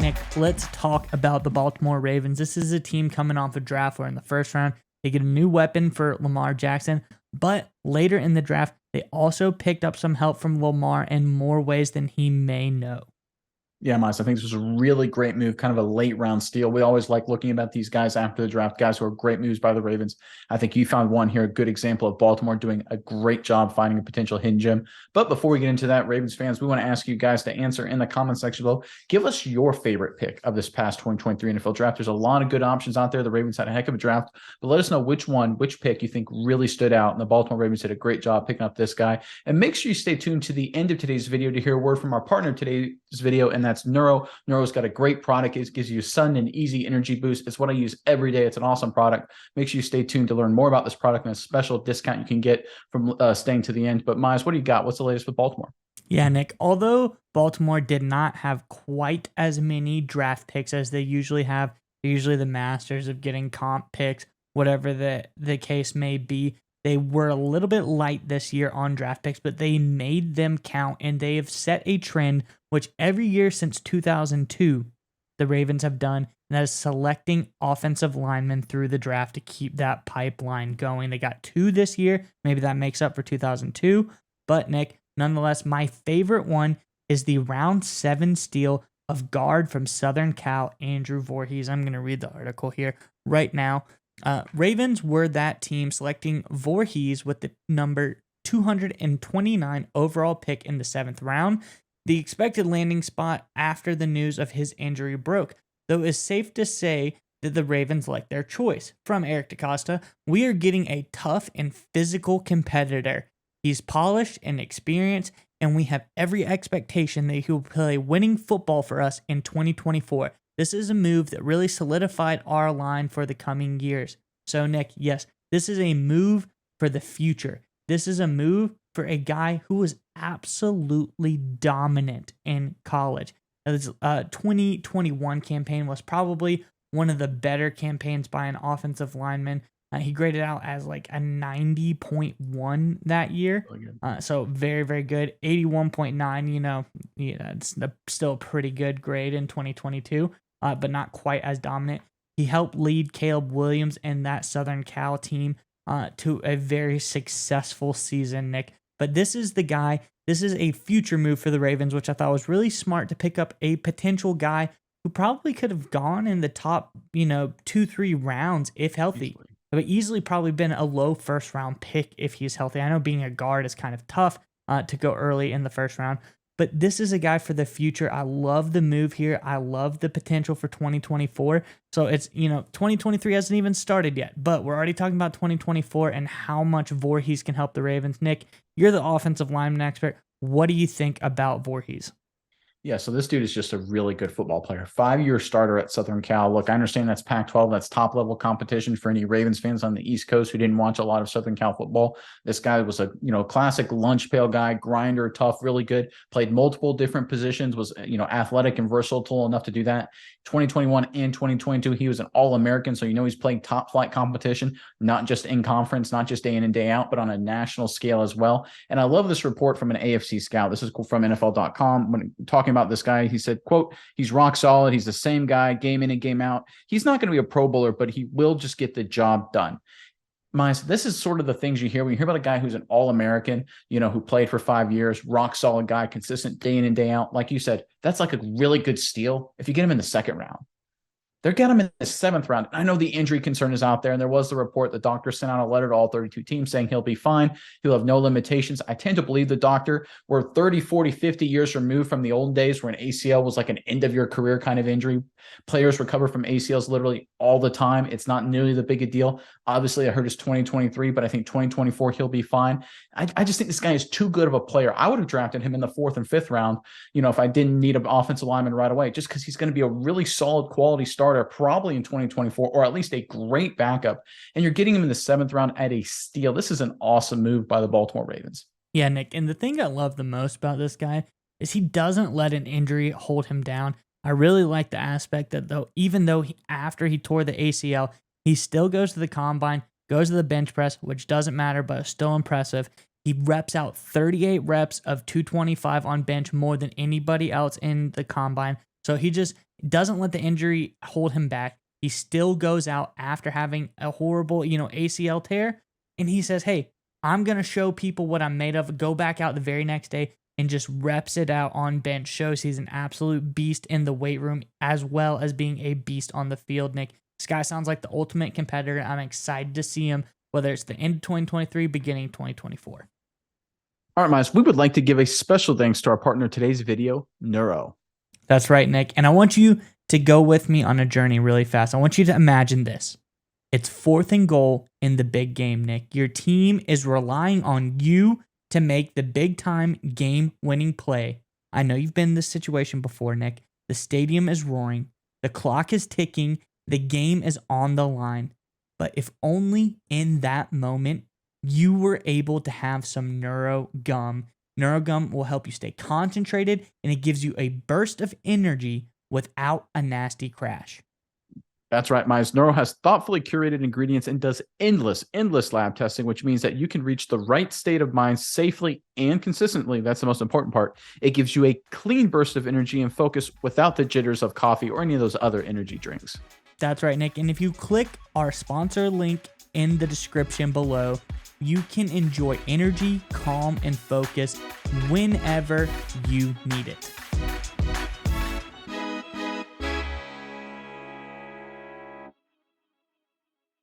Nick, let's talk about the Baltimore Ravens. This is a team coming off a draft where in the first round, they get a new weapon for Lamar Jackson, but later in the draft, they also picked up some help from Lamar in more ways than he may know. Yeah, Miles, I think this was a really great move, kind of a late round steal. We always like looking about these guys after the draft, guys who are great moves by the Ravens. I think you found one here, a good example of Baltimore doing a great job finding a potential hidden gem. But before we get into that, Ravens fans, we want to ask you guys to answer in the comment section below. Give us your favorite pick of this past 2023 NFL draft. There's a lot of good options out there. The Ravens had a heck of a draft, but let us know which pick you think really stood out. And the Baltimore Ravens did a great job picking up this guy. And make sure you stay tuned to the end of today's video to hear a word from our partner today's video, and that's Neuro. Neuro's got a great product. It gives you a sudden and easy energy boost. It's what I use every day. It's an awesome product. Make sure you stay tuned to learn more about this product and a special discount you can get from staying to the end. But Miles, what do you got? What's the latest with Baltimore? Yeah, Nick, although Baltimore did not have quite as many draft picks as they usually have, they're usually the masters of getting comp picks, whatever the case may be. They were a little bit light this year on draft picks, but they made them count, and they have set a trend, which every year since 2002, the Ravens have done, and that is selecting offensive linemen through the draft to keep that pipeline going. They got 2 this year. Maybe that makes up for 2002. But, Nick, nonetheless, my favorite one is the round 7 steal of guard from Southern Cal, Andrew Voorhees. I'm going to read the article here right now. Ravens were that team selecting Voorhees with the number 229 overall pick in the 7th round, the expected landing spot after the news of his injury broke, though it's safe to say that the Ravens liked their choice. From Eric DaCosta, we are getting a tough and physical competitor. He's polished and experienced, and we have every expectation that he will play winning football for us in 2024. This is a move that really solidified our line for the coming years. So, Nick, yes, this is a move for the future. This is a move for a guy who was absolutely dominant in college. This 2021 campaign was probably one of the better campaigns by an offensive lineman. He graded out as like a 90.1 that year. So very, very good. 81.9, it's still a pretty good grade in 2022. But not quite as dominant. He helped lead Caleb Williams and that Southern Cal team to a very successful season, Nick. But this is the guy, this is a future move for the Ravens, which I thought was really smart to pick up a potential guy who probably could have gone in the top, 2-3 rounds if healthy. But easily probably been a low first round pick if he's healthy. I know being a guard is kind of tough to go early in the first round. But this is a guy for the future. I love the move here. I love the potential for 2024. So it's, 2023 hasn't even started yet, but we're already talking about 2024 and how much Voorhees can help the Ravens. Nick, you're the offensive lineman expert. What do you think about Voorhees? Yeah, so this dude is just a really good football player. 5-year starter at Southern Cal. Look, I understand that's Pac-12. That's top-level competition for any Ravens fans on the East Coast who didn't watch a lot of Southern Cal football. This guy was a, classic lunch pail guy, grinder, tough, really good. Played multiple different positions, was, athletic and versatile enough to do that. 2021 and 2022, he was an All-American, so he's playing top-flight competition, not just in conference, not just day in and day out, but on a national scale as well. And I love this report from an AFC scout. This is from NFL.com. When talking about this guy, he said, quote, he's rock solid. He's the same guy game in and game out. He's not going to be a Pro Bowler, but he will just get the job done. This is sort of the things you hear when you hear about a guy who's an All-American, who played for 5 years, rock solid guy, consistent day in and day out. Like you said, that's like a really good steal if you get him in the 2nd round. They're getting him in the 7th round. I know the injury concern is out there, and there was the report the doctor sent out a letter to all 32 teams saying he'll be fine. He'll have no limitations. I tend to believe the doctor. We're 30, 40, 50 years removed from the old days where an ACL was like an end-of-your-career kind of injury. Players recover from ACLs literally all the time. It's not nearly the big a deal. Obviously, I heard it's 2023, but I think 2024 he'll be fine. I just think this guy is too good of a player. I would have drafted him in the 4th and 5th round, if I didn't need an offensive lineman right away, just because he's going to be a really solid quality starter probably in 2024, or at least a great backup. And you're getting him in the 7th round at a steal. This is an awesome move by the Baltimore Ravens. Yeah, Nick. And the thing I love the most about this guy is he doesn't let an injury hold him down. I really like the aspect that even though after he tore the ACL, he still goes to the combine, goes to the bench press, which doesn't matter, but is still impressive. He reps out 38 reps of 225 on bench, more than anybody else in the combine. So he just doesn't let the injury hold him back. He still goes out after having a horrible, ACL tear. And he says, hey, I'm going to show people what I'm made of. Go back out the very next day and just reps it out on bench. Shows he's an absolute beast in the weight room as well as being a beast on the field, Nick. This guy sounds like the ultimate competitor. I'm excited to see him, whether it's the end of 2023, beginning 2024. All right, Miles, we would like to give a special thanks to our partner today's video, Neuro. That's right, Nick. And I want you to go with me on a journey really fast. I want you to imagine this. It's 4th and goal in the big game, Nick. Your team is relying on you to make the big time game winning play. I know you've been in this situation before, Nick. The stadium is roaring. The clock is ticking. The game is on the line. But if only in that moment you were able to have some Neuro Gum. Neuro Gum will help you stay concentrated, and it gives you a burst of energy without a nasty crash. That's right, Miles. Neuro has thoughtfully curated ingredients and does endless lab testing, which means that you can reach the right state of mind safely and consistently. That's the most important part. It gives you a clean burst of energy and focus without the jitters of coffee or any of those other energy drinks. That's right, Nick. And if you click our sponsor link in the description below, you can enjoy energy, calm, and focus whenever you need it.